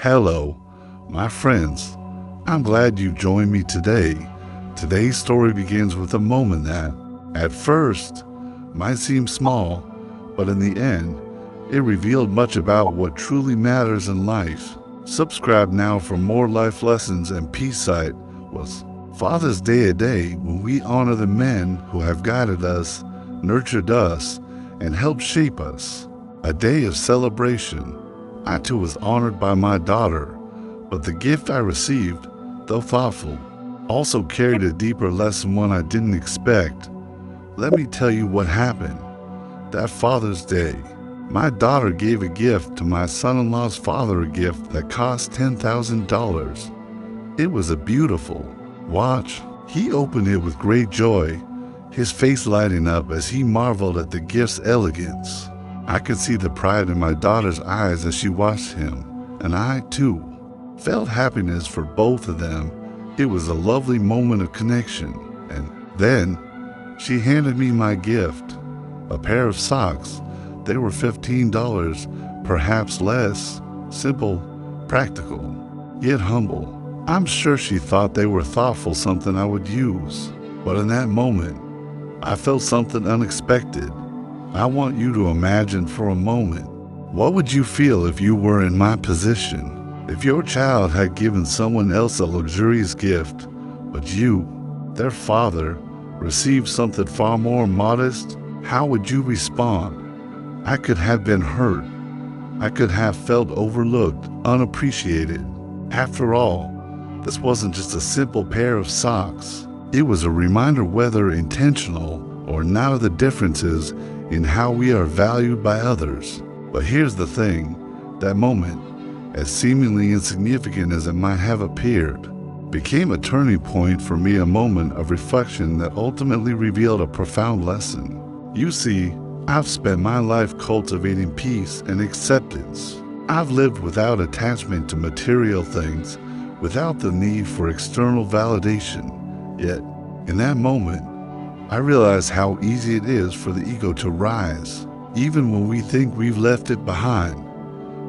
Hello, my friends. I'm glad you joined me today. Today's story begins with a moment that, at first, might seem small, but in the end, it revealed much about what truly matters in life. Subscribe now for more life lessons, and Peace Site was Father's Day, a day when we honor the men who have guided us, nurtured us, and helped shape us. A day of celebration. I too was honored by my daughter, but the gift I received, though thoughtful, also carried a deeper lesson, one I didn't expect. Let me tell you what happened. That Father's Day, my daughter gave a gift to my son-in-law's father, a gift that cost $10,000. It was a beautiful watch. He opened it with great joy, his face lighting up as he marveled at the gift's elegance. I could see the pride in my daughter's eyes as she watched him, and I, too, felt happiness for both of them. It was a lovely moment of connection. And then she handed me my gift, a pair of socks. They were $15, perhaps less. Simple, practical, yet humble. I'm sure she thought they were thoughtful, something I would use. But in that moment, I felt something unexpected. I want you to imagine for a moment, what would you feel if you were in my position? If your child had given someone else a luxurious gift, but you, their father, received something far more modest, how would you respond? I could have been hurt. I could have felt overlooked, unappreciated. After all, this wasn't just a simple pair of socks. It was a reminder, whether intentional or not, of the differences in how we are valued by others. But here's the thing, that moment, as seemingly insignificant as it might have appeared, became a turning point for me, a moment of reflection that ultimately revealed a profound lesson. You see, I've spent my life cultivating peace and acceptance. I've lived without attachment to material things, without the need for external validation. Yet, in that moment, I realized how easy it is for the ego to rise, even when we think we've left it behind.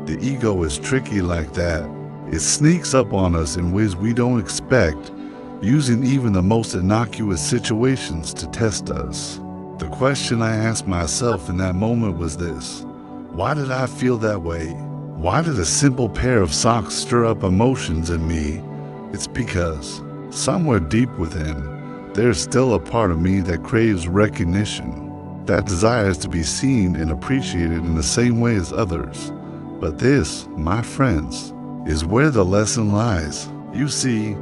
The ego is tricky like that. It sneaks up on us in ways we don't expect, using even the most innocuous situations to test us. The question I asked myself in that moment was this: why did I feel that way? Why did a simple pair of socks stir up emotions in me? It's because somewhere deep within, there's still a part of me that craves recognition, that desires to be seen and appreciated in the same way as others. But this, my friends, is where the lesson lies. You see,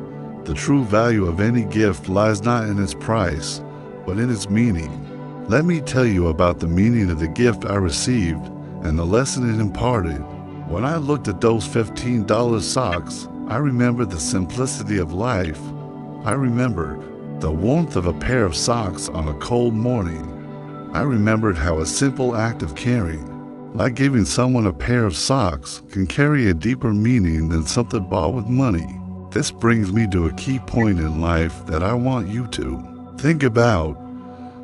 the true value of any gift lies not in its price, but in its meaning. Let me tell you about the meaning of the gift I received and the lesson it imparted. When I looked at those $15 socks, I remembered the simplicity of life. I remembered the warmth of a pair of socks on a cold morning. I remembered how a simple act of caring, like giving someone a pair of socks, can carry a deeper meaning than something bought with money. This brings me to a key point in life that I want you to think about: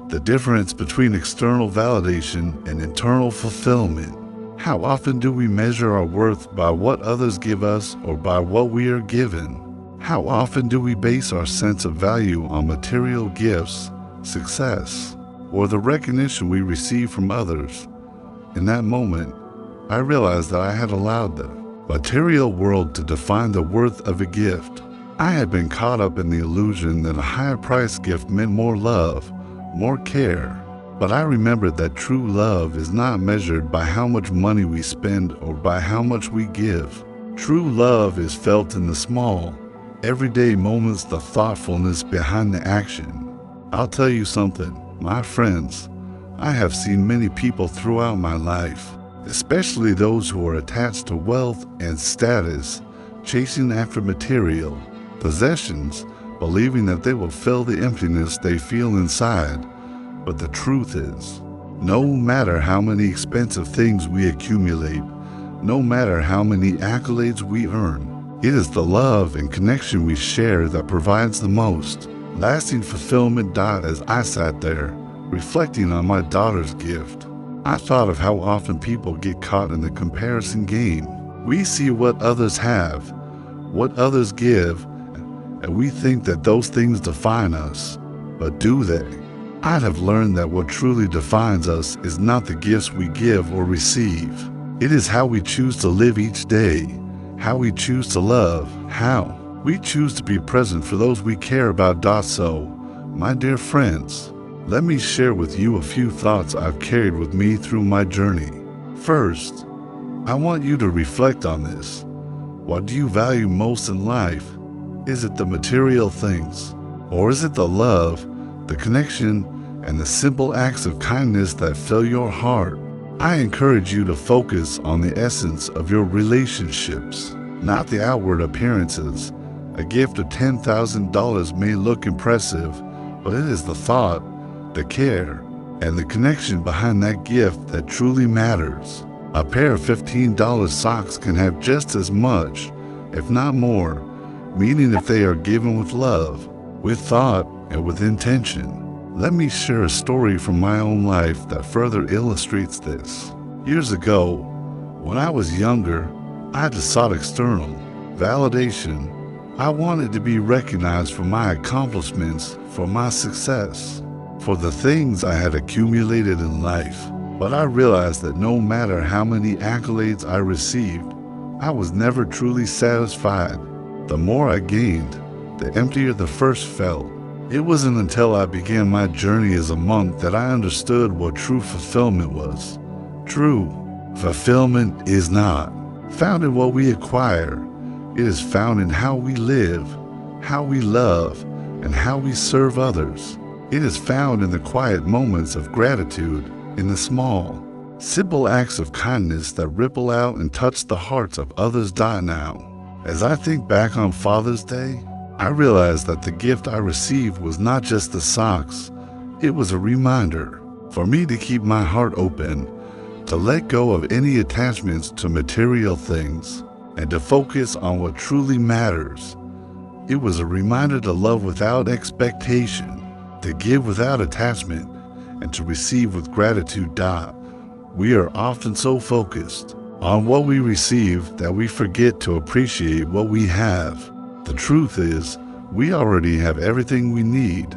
the difference between external validation and internal fulfillment. How often do we measure our worth by what others give us or by what we are given? How often do we base our sense of value on material gifts, success, or the recognition we receive from others? In that moment, I realized that I had allowed the material world to define the worth of a gift. I had been caught up in the illusion that a higher price gift meant more love, more care. But I remembered that true love is not measured by how much money we spend or by how much we give. True love is felt in the small, everyday moments, the thoughtfulness behind the action. I'll tell you something, my friends, I have seen many people throughout my life, especially those who are attached to wealth and status, chasing after material possessions, believing that they will fill the emptiness they feel inside. But the truth is, no matter how many expensive things we accumulate, no matter how many accolades we earn, it is the love and connection we share that provides the most lasting fulfillment. As I sat there, reflecting on my daughter's gift, I thought of how often people get caught in the comparison game. We see what others have, what others give, and we think that those things define us. But do they? I have learned that what truly defines us is not the gifts we give or receive. It is how we choose to live each day, how we choose to love, how we choose to be present for those we care about. So, my dear friends, let me share with you a few thoughts I've carried with me through my journey. First, I want you to reflect on this. What do you value most in life? Is it the material things? Or is it the love, the connection, and the simple acts of kindness that fill your heart? I encourage you to focus on the essence of your relationships, not the outward appearances. A gift of $10,000 may look impressive, but it is the thought, the care, and the connection behind that gift that truly matters. A pair of $15 socks can have just as much, if not more, meaning if they are given with love, with thought, and with intention. Let me share a story from my own life that further illustrates this. Years ago, when I was younger, I just sought external validation. I wanted to be recognized for my accomplishments, for my success, for the things I had accumulated in life. But I realized that no matter how many accolades I received, I was never truly satisfied. The more I gained, the emptier the first felt. It wasn't until I began my journey as a monk that I understood what true fulfillment was. True fulfillment is not found in what we acquire. It is found in how we live, how we love, and how we serve others. It is found in the quiet moments of gratitude, in the small, simple acts of kindness that ripple out and touch the hearts of others. Now, as I think back on Father's Day, I realized that the gift I received was not just the socks. It was a reminder for me to keep my heart open, to let go of any attachments to material things, and to focus on what truly matters. It was a reminder to love without expectation, to give without attachment, and to receive with gratitude. We are often so focused on what we receive that we forget to appreciate what we have. The truth is, we already have everything we need: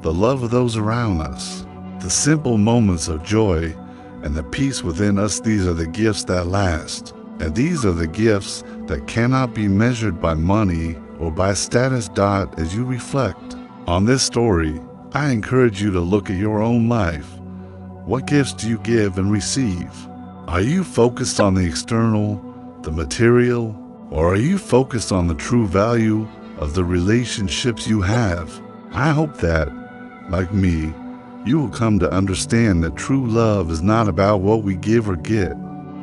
the love of those around us, the simple moments of joy, and the peace within us. These are the gifts that last, and these are the gifts that cannot be measured by money or by status. As you reflect on this story, I encourage you to look at your own life. What gifts do you give and receive? Are you focused on the external, the material, or are you focused on the true value of the relationships you have? I hope that, like me, you will come to understand that true love is not about what we give or get.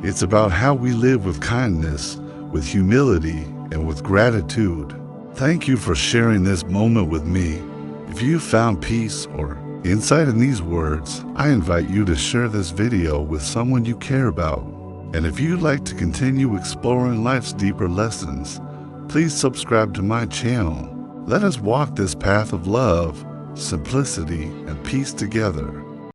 It's about how we live with kindness, with humility, and with gratitude. Thank you for sharing this moment with me. If you found peace or insight in these words, I invite you to share this video with someone you care about. And if you'd like to continue exploring life's deeper lessons, please subscribe to my channel. Let us walk this path of love, simplicity, and peace together.